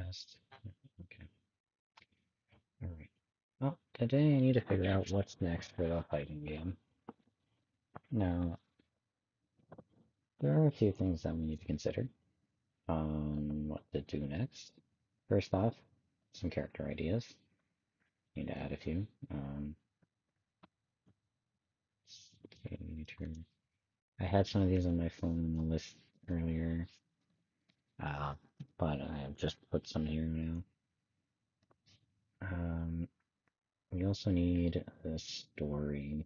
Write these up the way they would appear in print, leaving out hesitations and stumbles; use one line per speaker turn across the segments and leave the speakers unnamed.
Test. Okay. Alright. Well, today I need to figure out what's next for the fighting game. Now, there are a few things that we need to consider on what to do next. First off, some character ideas. Need to add a few. Cater. I had some of these on my phone on the list earlier, uh, but I have just put some here now. We also need a story.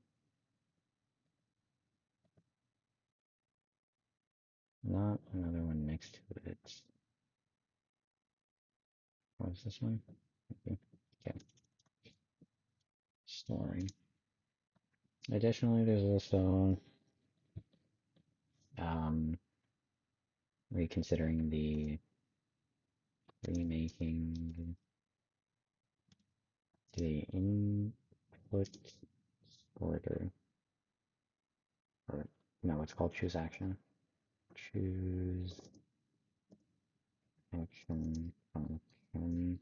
Not another one next to it. What is this one? Okay. Story. Additionally, there's also um, reconsidering the remaking the input order, or no, it's called choose action. Choose action function.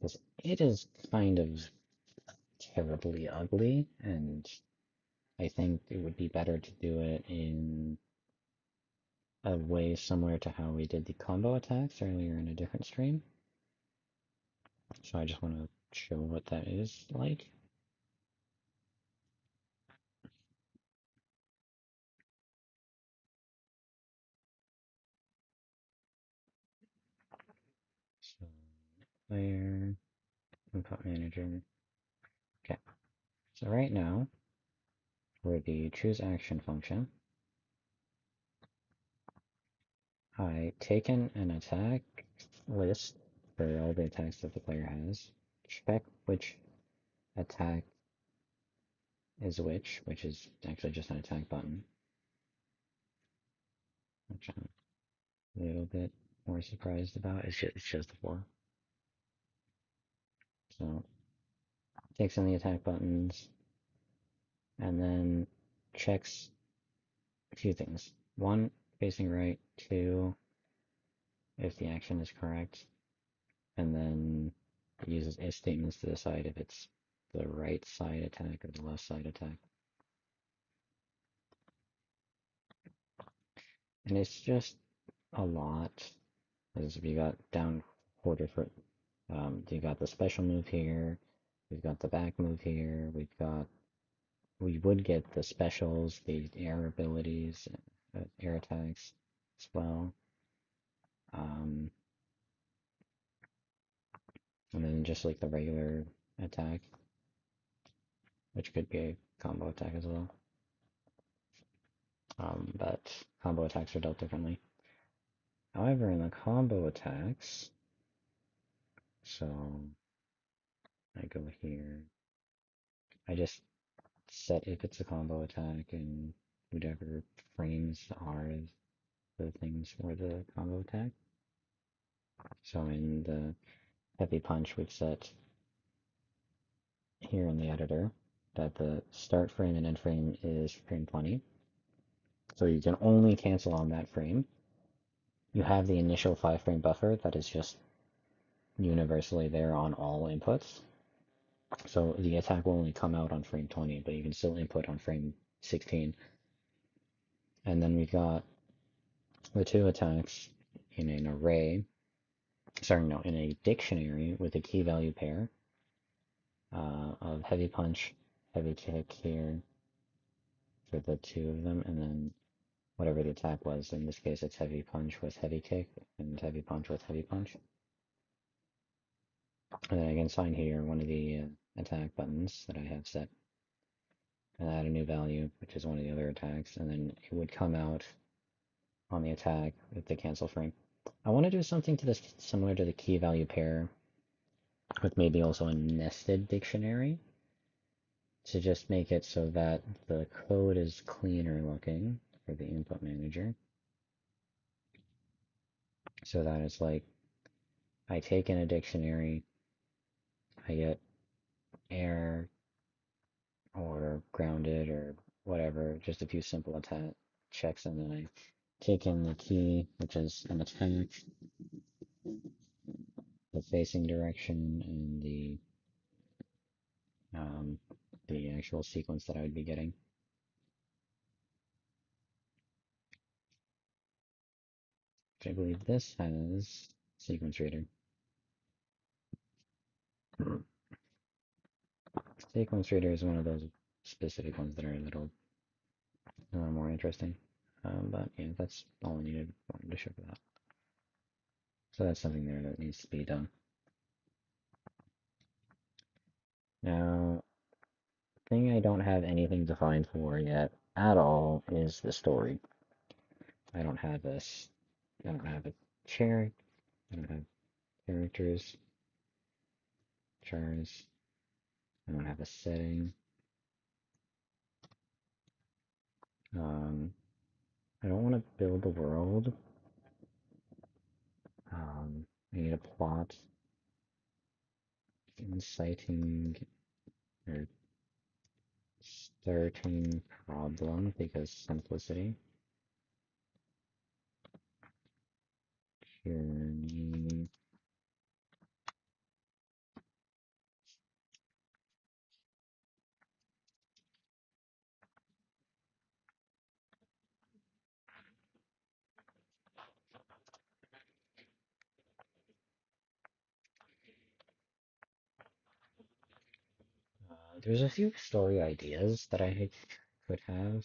Because it is kind of terribly ugly, and I think it would be better to do it in a way similar to how we did the combo attacks earlier in a different stream. So I just want to show what that is like. So player, input manager. Okay. So right now, for the choose action function, I taken an attack list for all the attacks that the player has, check which attack is which is actually just an attack button, which I'm a little bit more surprised about. It's just the 4. So takes in the attack buttons and then checks a few things. 1, facing right. 2, if the action is correct. And then it uses if statements to decide if it's the right side attack or the left side attack. And it's just a lot. As we got down 4 different, you got the special move here, we've got the back move here, we would get the specials, the air abilities, air attacks as well. Um, and then just like the regular attack, which could be a combo attack as well. But combo attacks are dealt differently. However, in the combo attacks, so I go here, I just set if it's a combo attack and whatever frames are the things for the combo attack. So in the heavy punch, we've set here in the editor that the start frame and end frame is frame 20. So you can only cancel on that frame. You have the initial 5-frame buffer that is just universally there on all inputs. So the attack will only come out on frame 20, but you can still input on frame 16. And then we've got the 2 attacks in an array, sorry, no, in a dictionary with a key value pair of heavy punch, heavy kick here for the 2 of them, and then whatever the attack was. In this case, it's heavy punch with heavy kick and heavy punch with heavy punch. And then I can assign here one of the attack buttons that I have set and add a new value, which is one of the other attacks, and then it would come out on the attack with the cancel frame. I want to do something to this similar to the key value pair with maybe also a nested dictionary to just make it so that the code is cleaner looking for the input manager. So that it's like I take in a dictionary, I get air or grounded or whatever, just a few simple attack checks, and then I take in the key, which is an attack, the facing direction and um, the actual sequence that I would be getting. I believe this has sequence reader. Sequence reader is one of those specific ones that are a little more interesting. But yeah, that's all I wanted to show for that. So that's something there that needs to be done. Now, the thing I don't have anything defined for yet at all is the story. I don't have this. I don't have a chair. I don't have characters, chars. I don't have a setting. Um, I don't want to build a world. I need a plot, inciting or starting problem because simplicity. Journey. There's a few story ideas that I could have.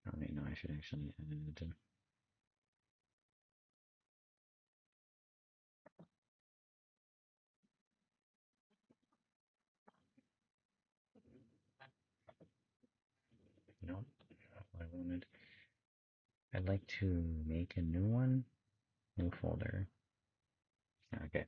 Oh wait, no, I should actually add. No, what I wanted. I'd like to make a new one, new folder. Okay.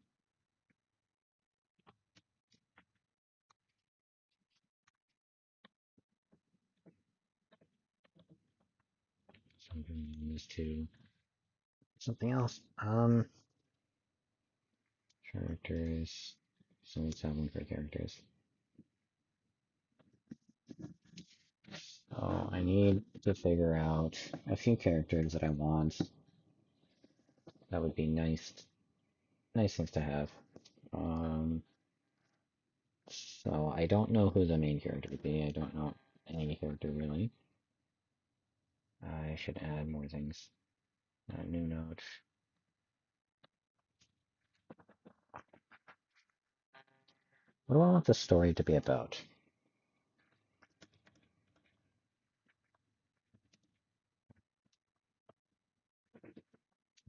So I'm doing this to something else. Characters. So let's have one for characters. So I need to figure out a few characters that I want. That would be nice things to have. So I don't know who the main character would be. I don't know any character really. I should add more things. New note. What do I want the story to be about?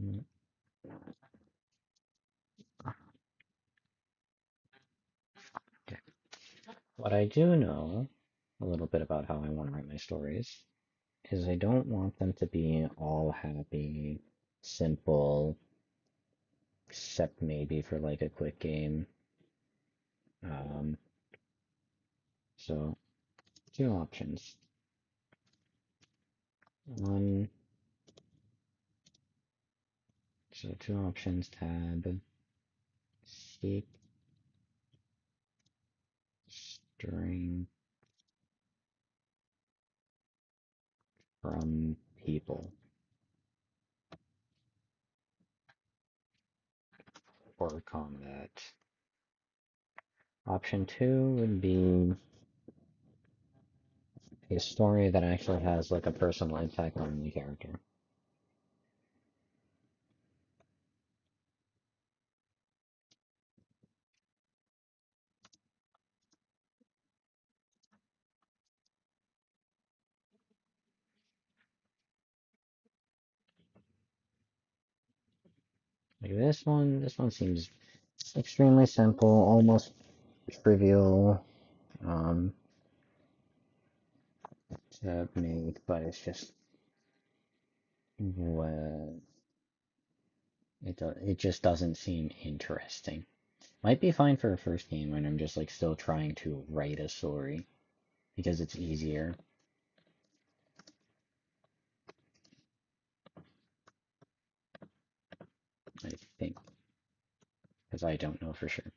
Hmm, okay. What I do know a little bit about how I want to write my stories is I don't want them to be all happy, simple, except maybe for like a quick game. Um, so two options. One, so two options tab, seek string from people for combat. Option two would be a story that actually has like a personal impact on the character. Like this one seems extremely simple, almost trivial to make, but it's just well, it just doesn't seem interesting. Might be fine for a first game when I'm just like still trying to write a story because it's easier, I think, because I don't know for sure.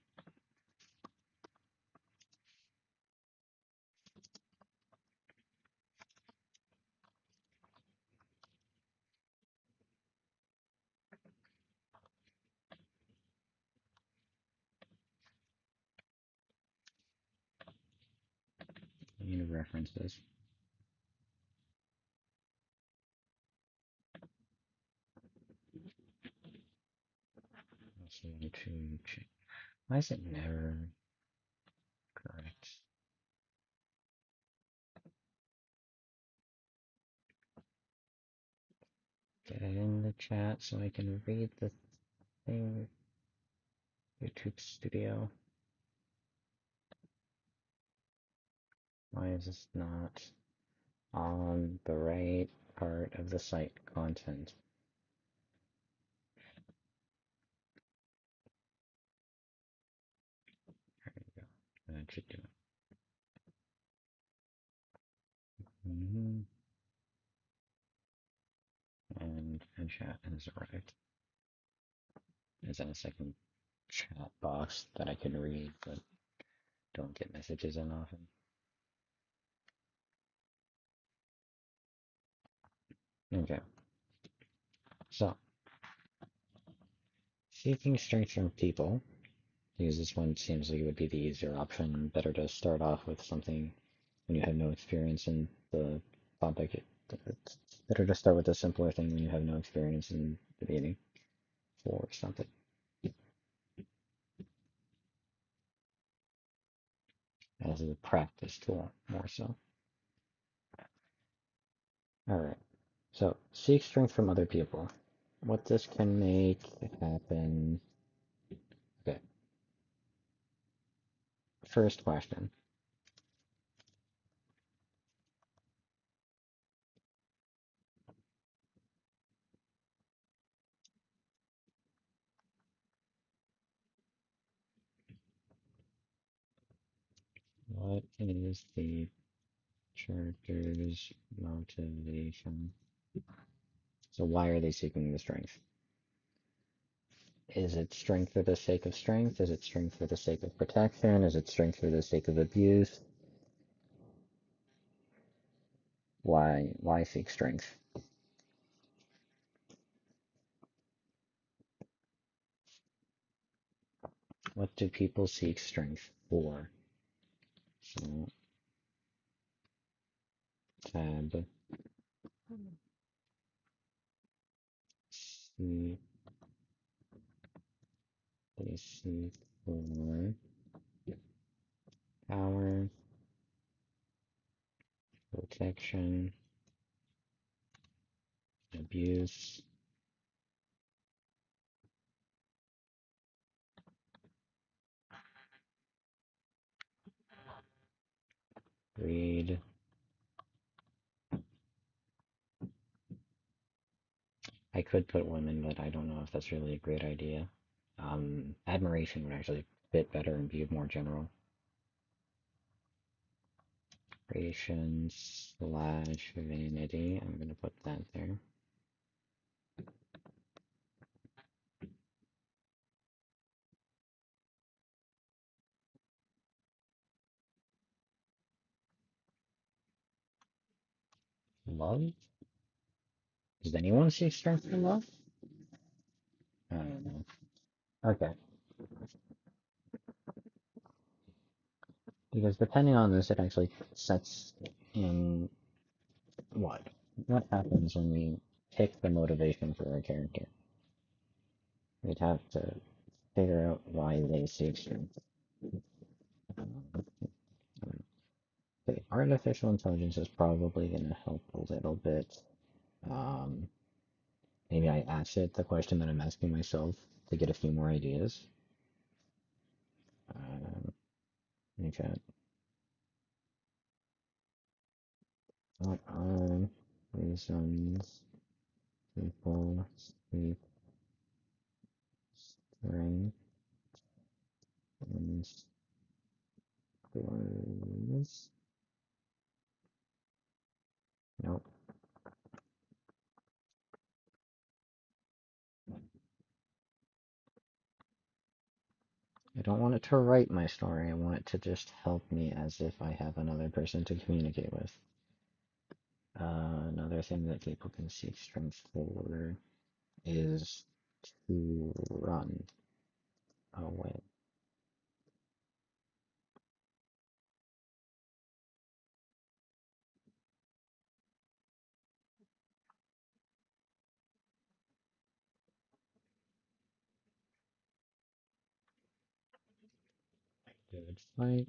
the references. Why is it never correct? Get it in the chat so I can read the thing. YouTube Studio. Why is this not on the right part of the site content? There we go. That should do it. And chat has arrived. There's in a second chat box that I can read, but don't get messages in often. Okay. So, seeking strength from people, because this one seems like it would be the easier option. Better to start off with something when you have no experience in the topic. It's better to start with a simpler thing when you have no experience in debating or something. As a practice tool, more so. Alright, so seek strength from other people. What this can make happen. Okay, first question. What is the character's motivation? So why are they seeking the strength? Is it strength for the sake of strength? Is it strength for the sake of protection? Is it strength for the sake of abuse? Why seek strength? What do people seek strength for? So tab C, they seek for power, protection, abuse, greed. I could put women, but I don't know if that's really a great idea. Admiration would actually fit better and be more general. Creation slash vanity. I'm going to put that there. Love? Does anyone see strength in love? I don't know. Okay. Because depending on this, it actually sets in what? What happens when we pick the motivation for our character? We'd have to figure out why they seek strength. Okay, artificial intelligence is probably going to help a little bit. Um, Maybe I ask it the question that I'm asking myself to get a few more ideas. Okay. What are reasons people seek strength in stories? Nope. I don't want it to write my story. I want it to just help me as if I have another person to communicate with. Another thing that people can seek strength for is to run away. Good fight.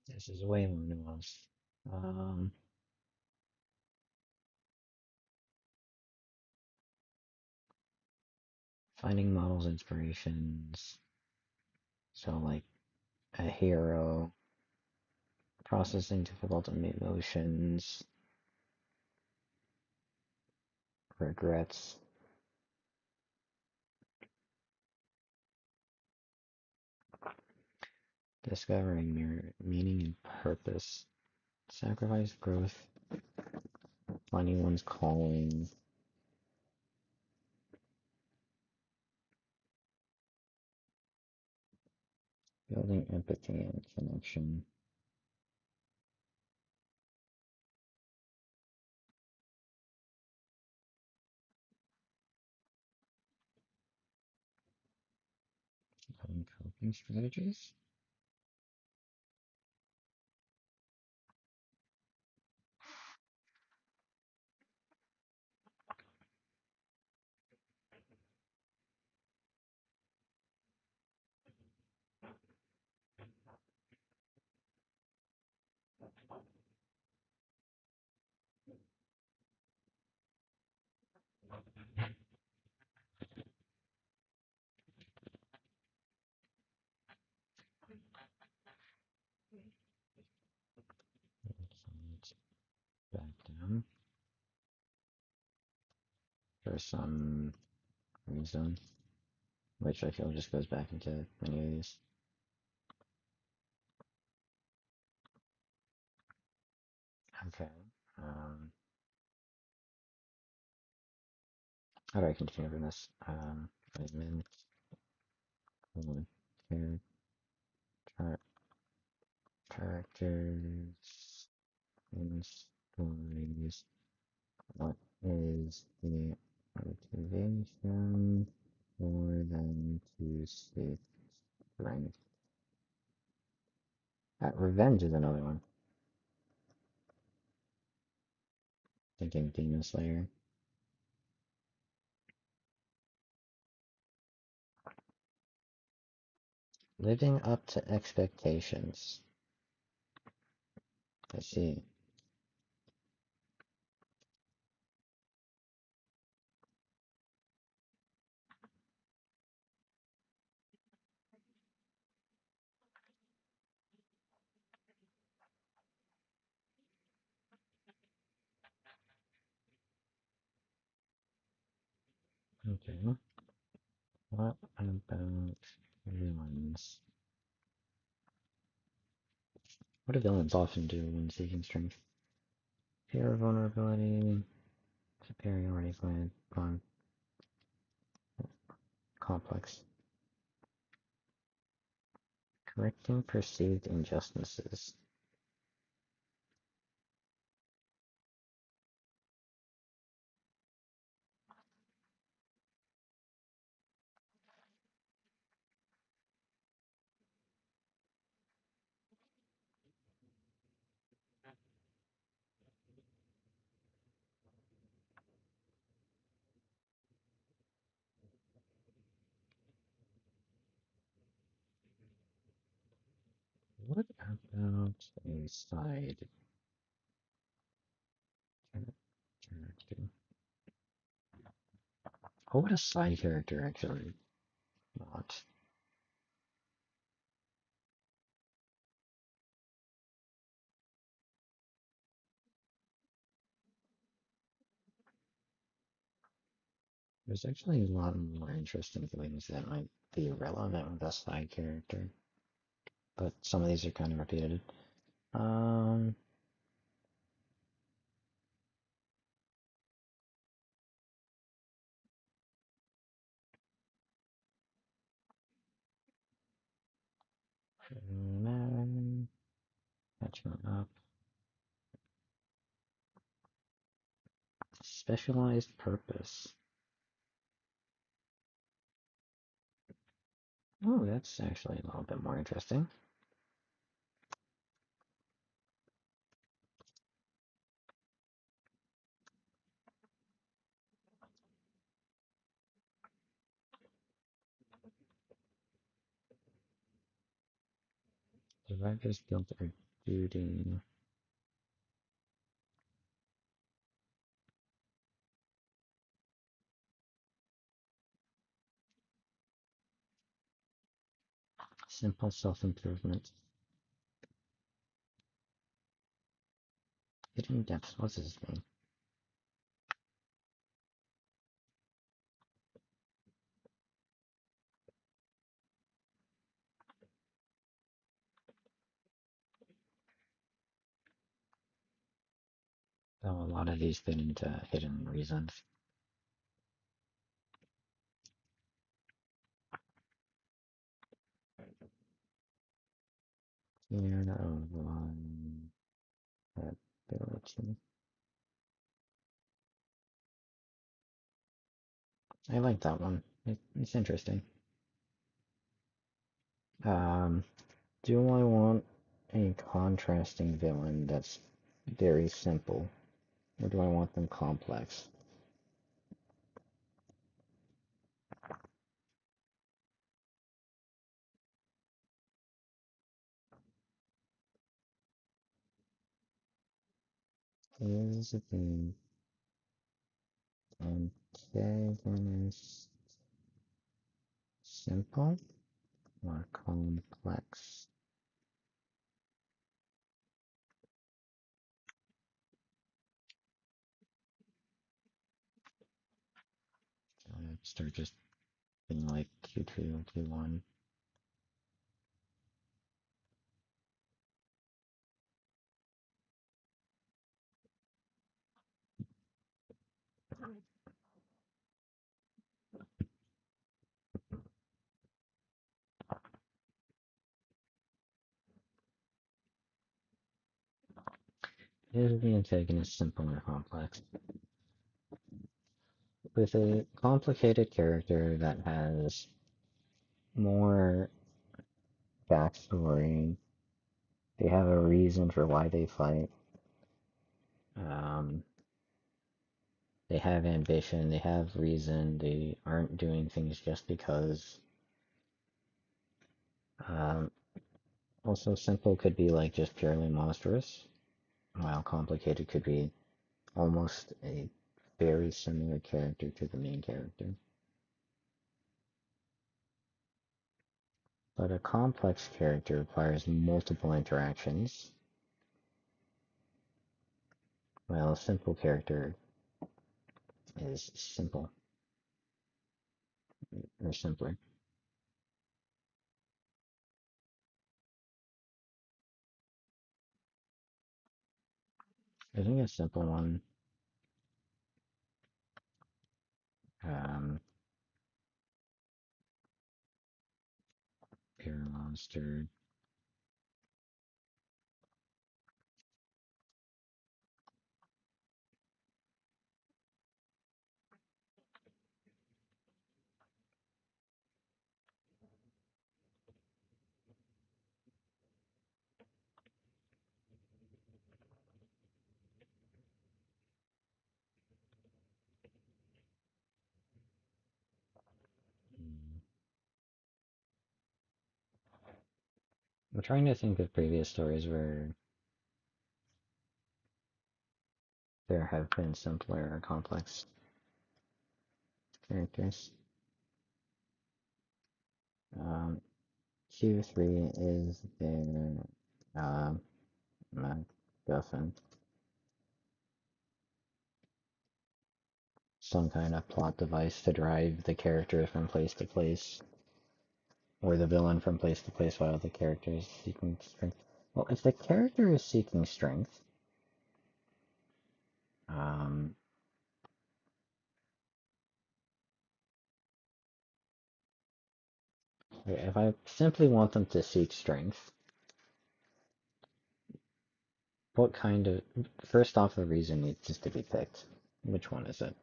This is way more nuanced. Um, Finding models, inspirations. So like a hero, processing difficult emotions, regrets, discovering meaning and purpose, sacrifice, growth, finding one's calling, building empathy and connection, building coping strategies. Let's back down for some reason, which I feel just goes back into many of these. Okay. Um, how do I continue from this? Admin, char characters, and stories. What is the motivation for them to seek strength? Revenge is another one. Thinking Demon Slayer. Living up to expectations. I see. Okay. What about villains? What do villains often do when seeking strength? Fear of vulnerability, superiority plan, complex. Correcting perceived injustices. What about a side character? What would a side character actually want? There's actually a lot more interesting things that might be relevant with a side character, but some of these are kind of repeated. Um, catching up. Specialized purpose. Oh, that's actually a little bit more interesting. Survivors built are duty. Simple self-improvement. Hidden depths. What's his name? Oh, a lot of these fit into hidden reasons. Fear of vulnerability. I like that one. It's interesting. Um, do I want a contrasting villain that's very simple, or do I want them complex? Is the antagonist simple or complex? Start just being like Q2, Q1. Is the antagonist simple or complex? With a complicated character that has more backstory, they have a reason for why they fight. Um, they have ambition, they have reason, they aren't doing things just because. Um, Also, simple could be like just purely monstrous, while complicated could be almost a very similar character to the main character. But a complex character requires multiple interactions, while a simple character is simple or simpler. I think a simple one, um, pure monster. I'm trying to think of previous stories where there have been simpler or complex characters. Um, Q3 is their um, MacGuffin, some kind of plot device to drive the character from place to place, or the villain from place to place while the character is seeking strength. Well, if the character is seeking strength, um, if I simply want them to seek strength, what kind of... First off, the reason needs to be picked. Which one is it?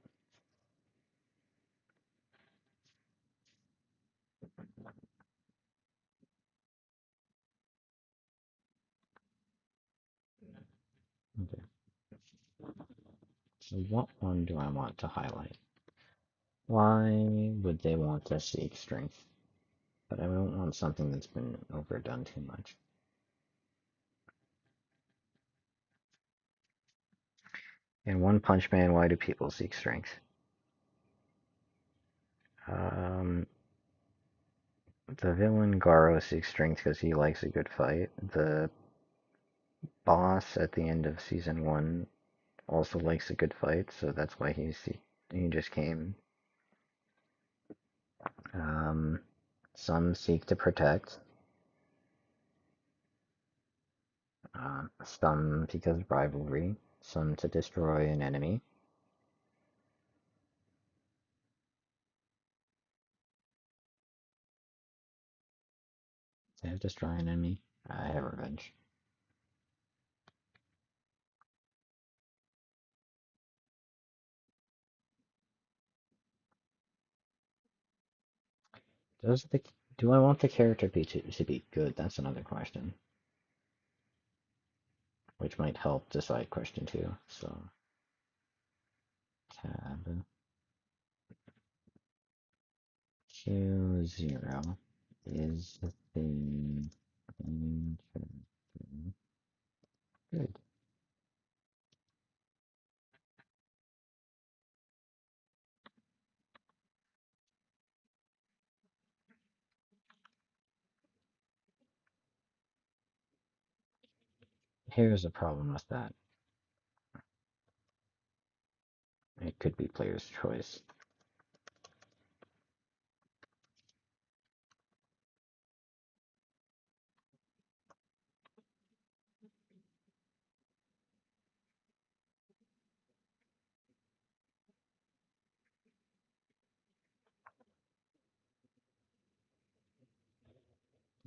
Okay. So what one do I want to highlight? Why would they want to seek strength? But I don't want something that's been overdone too much. In One Punch Man, why do people seek strength? Um, the villain Garo seeks strength because he likes a good fight. The boss at the end of season one also likes a good fight, so that's why he just came. Um, some seek to protect. Some because of rivalry. Some to destroy an enemy. They have destroy an enemy. I have revenge. Does the do I want the character to be good? That's another question, which might help decide question two. So tab Q0 is the character good? Here's a problem with that. It could be player's choice.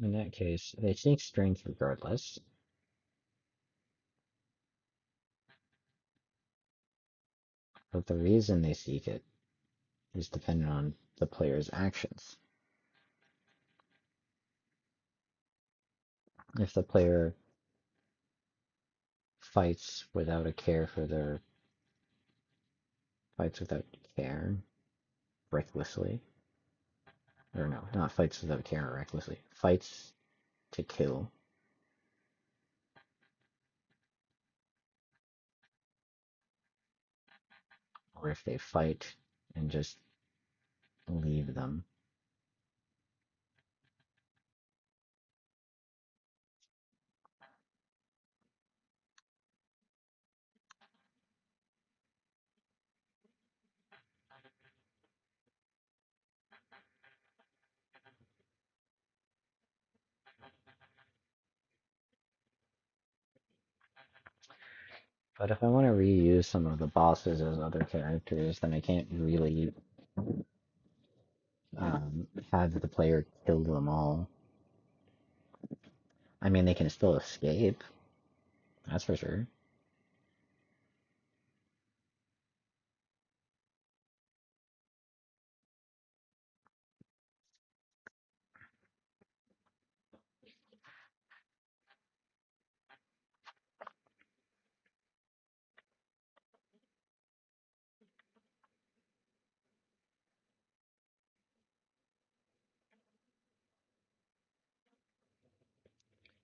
In that case, they seek strength regardless, but the reason they seek it is dependent on the player's actions. If the player fights without a care for their fights without care, recklessly, or no, not fights without care or recklessly, fights to kill, or if they fight and just leave them. But if I want to reuse some of the bosses as other characters, then I can't really have the player kill them all. I mean, they can still escape, that's for sure.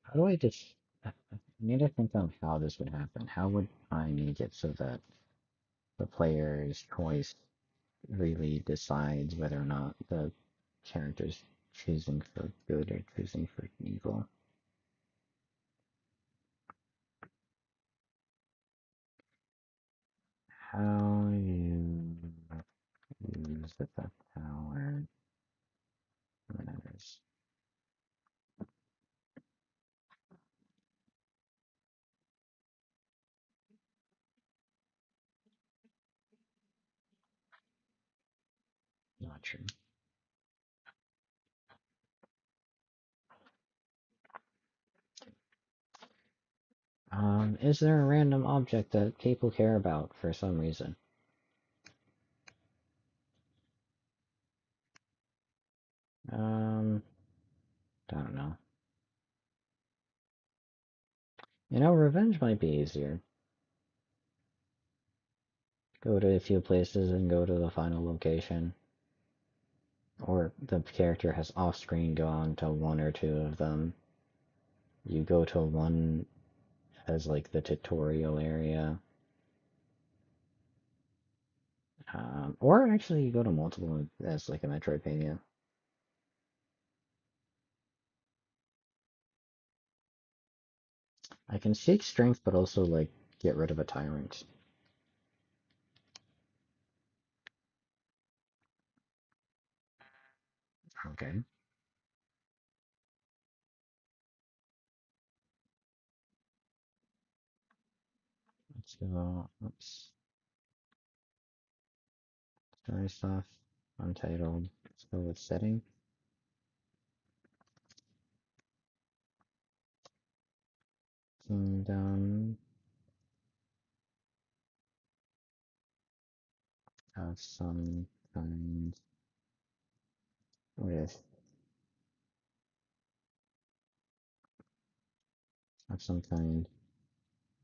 How do I just? I need to think on how this would happen. How would I make it so that the player's choice really decides whether or not the character's choosing for good or choosing for evil? How you use the power matters. Not true. Is there a random object that people care about for some reason? Um, I don't know. Revenge might be easier. go to a few places and go to the final location. Or the character has off-screen go on to one or two of them. You go to one as like the tutorial area. Or actually you go to multiple as like a Metroidvania. I can seek strength, but also like get rid of a tyrant. Okay. Let's go. Oops. Story stuff. Untitled. Let's go with setting. Kingdom. Have some kind with of some kind.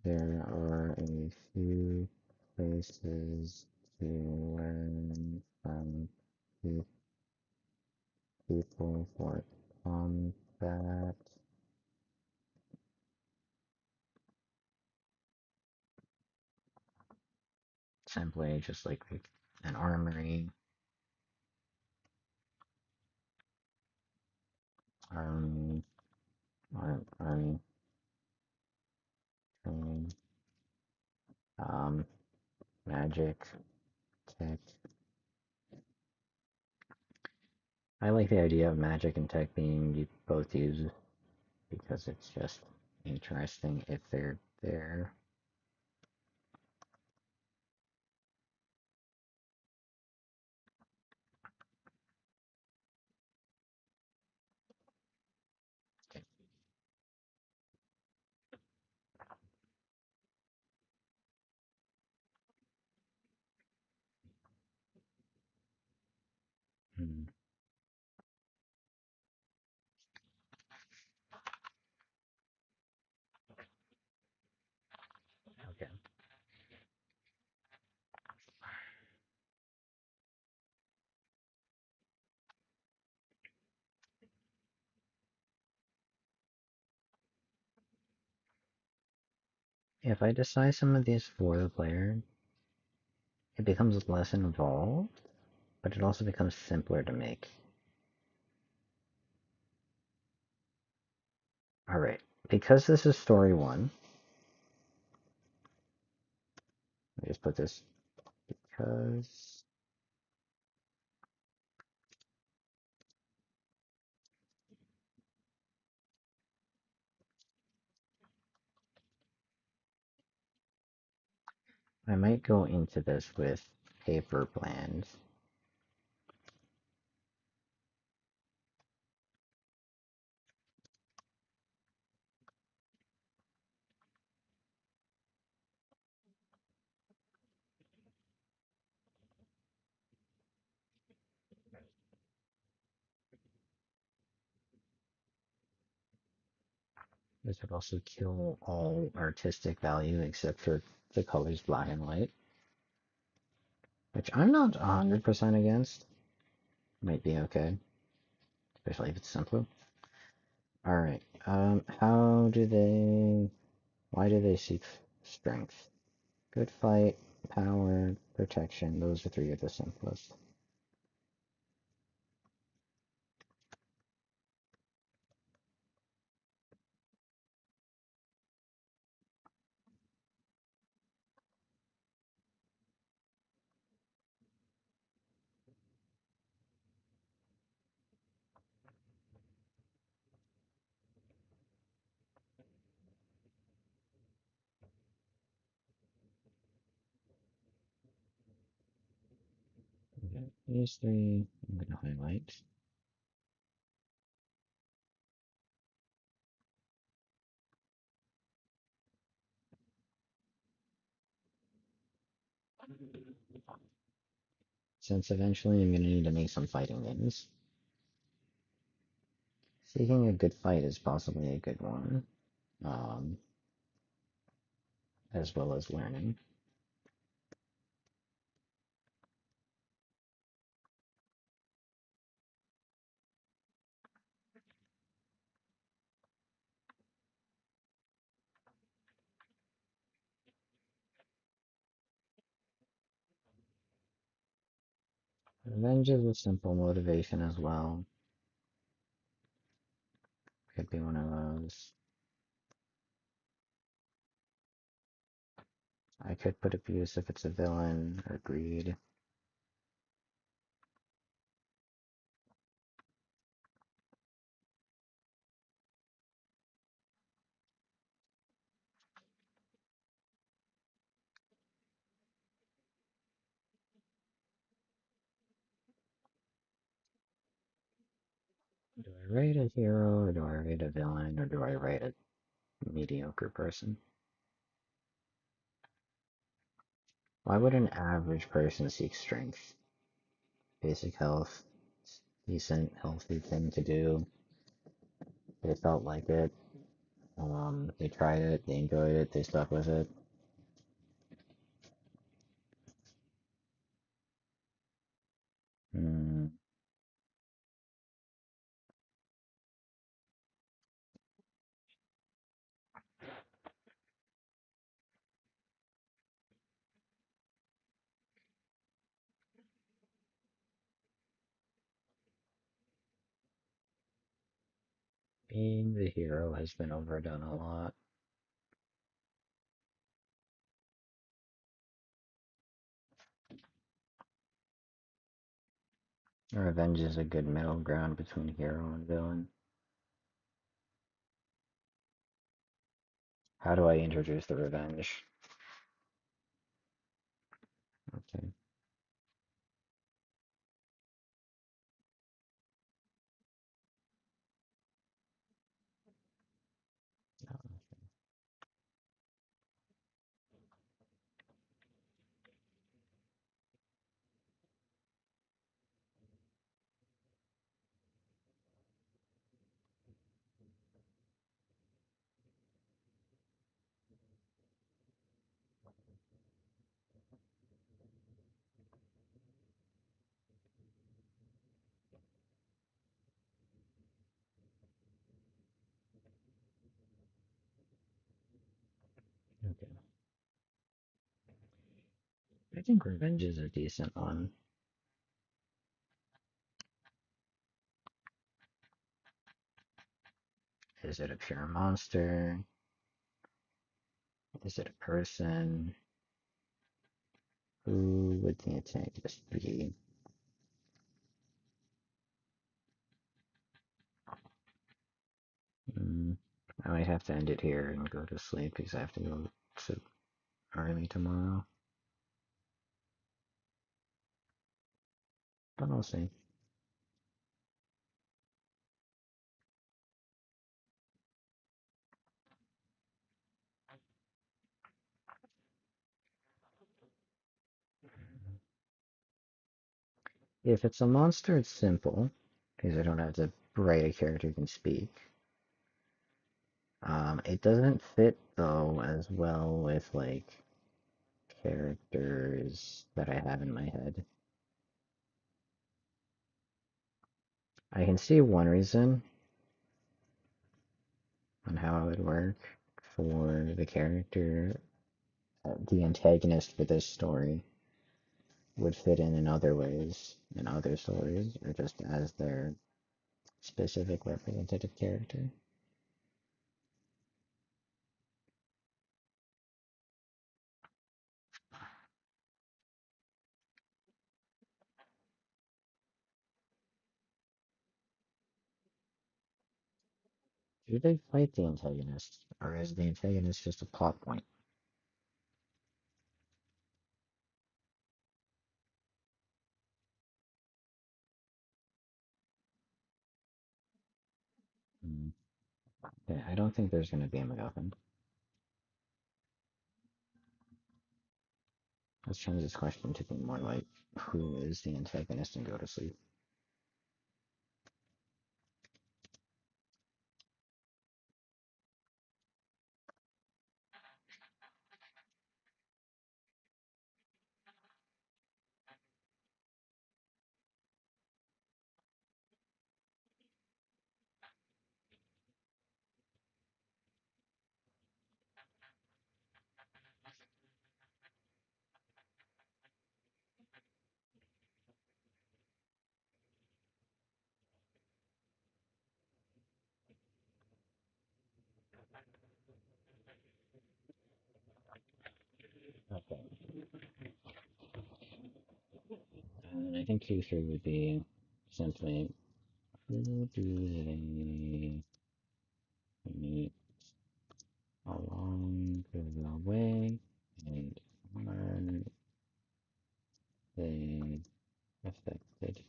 There are a few places to learn from people for combat. Simply just like an armory, army, army training, um, magic, tech. I like the idea of magic and tech being both used because it's just interesting if they're there. Hmm. Okay. If I decide some of these for the player, it becomes less involved, but it also becomes simpler to make. Alright, because this is story one, let me just put this because I might go into this with paper plans. This would also kill all artistic value except for the colors black and white, which I'm not 100% against. Might be okay, especially if it's simpler. Alright, why do they seek strength? Good fight, power, protection, those are three of the simplest. Okay, these three I'm going to highlight. Since eventually I'm going to need to make some fighting games. Seeking a good fight is possibly a good one, as well as learning. Revenge is a simple motivation as well. Could be one of those. I could put abuse if it's a villain, or greed. Do I rate a hero, or do I rate a villain, or do I rate a mediocre person? Why would an average person seek strength? Basic health, decent, healthy thing to do. They felt like it. They tried it, they enjoyed it, they stuck with it. Hmm. Being the hero has been overdone a lot. Revenge is a good middle ground between hero and villain. How do I introduce the revenge? Okay. Okay. I think revenge is a decent one. Is it a pure monster? Is it a person? Who would the antagonist be? Hmm. I might have to end it here and go to sleep because I have to go to early tomorrow. But we'll see. If it's a monster, it's simple because I don't have to write a character who can speak. It doesn't fit though as well with like characters that I have in my head. I can see one reason on how it would work for the character, the antagonist for this story would fit in other ways in other stories, or just as their specific representative character. Do they fight the antagonist, or is the antagonist just a plot point? Hmm. Okay, I don't think there's going to be a MacGuffin. Let's change this question to be more like, who is the antagonist, and go to sleep. think Q3 would be simply who do they meet along the way and are they affected?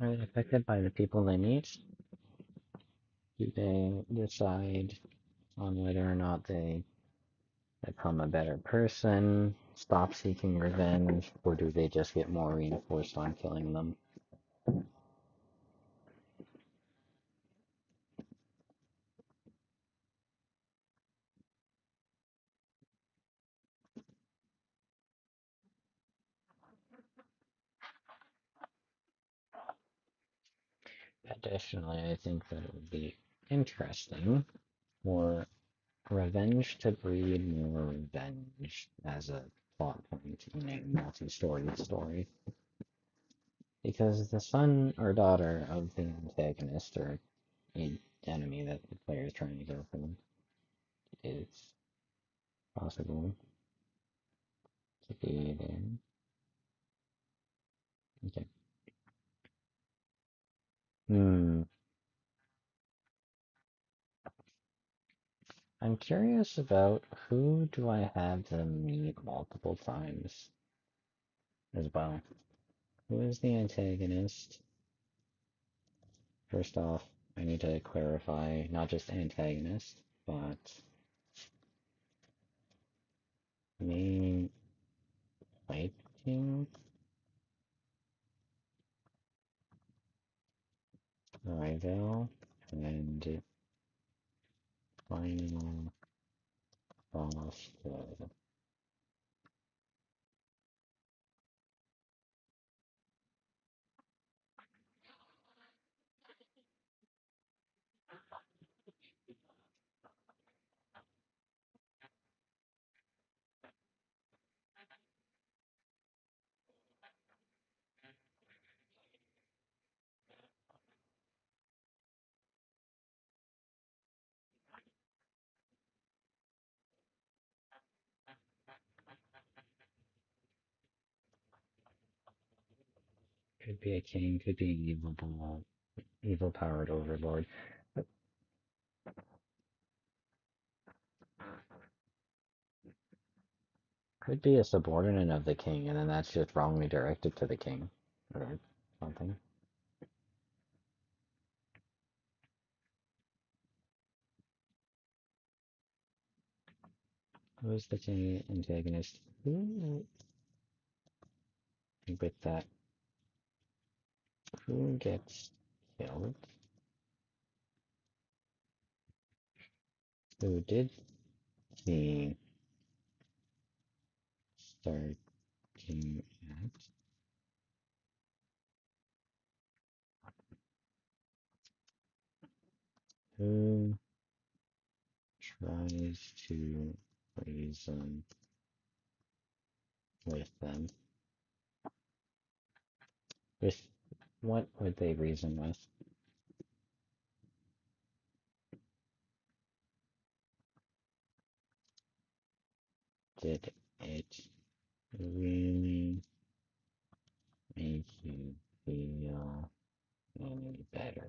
Are they affected by the people they meet? Do they decide on whether or not they become a better person, stop seeking revenge, or do they just get more reinforced on killing them? Additionally, I think that it would be interesting for revenge to breed more revenge as a plot point in a multi-story story. Because the son or daughter of the antagonist or a enemy that the player is trying to go for is possible to be there. Okay. Hmm. I'm curious about who do I have them meet multiple times as well. Who is the antagonist? First off, I need to clarify not just antagonist, but main fighting rival and final boss. Could be a king, could be an evil powered overlord. Could be a subordinate of the king, and then that's just wrongly directed to the king, or something. Who is the king antagonist? Who, with that, who gets killed? Who did the starting at? Who tries to reason with them? With what would they reason with? Did it really make you feel any better?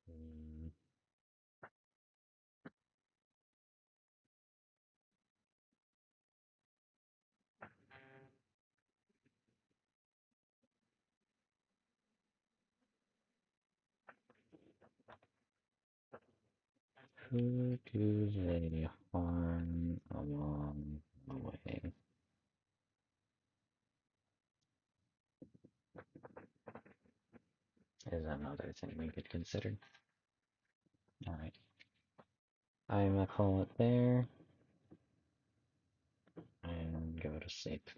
Hmm, who do they harm along the way? is another thing we could consider. Alright. I'm gonna call it there and go to sleep.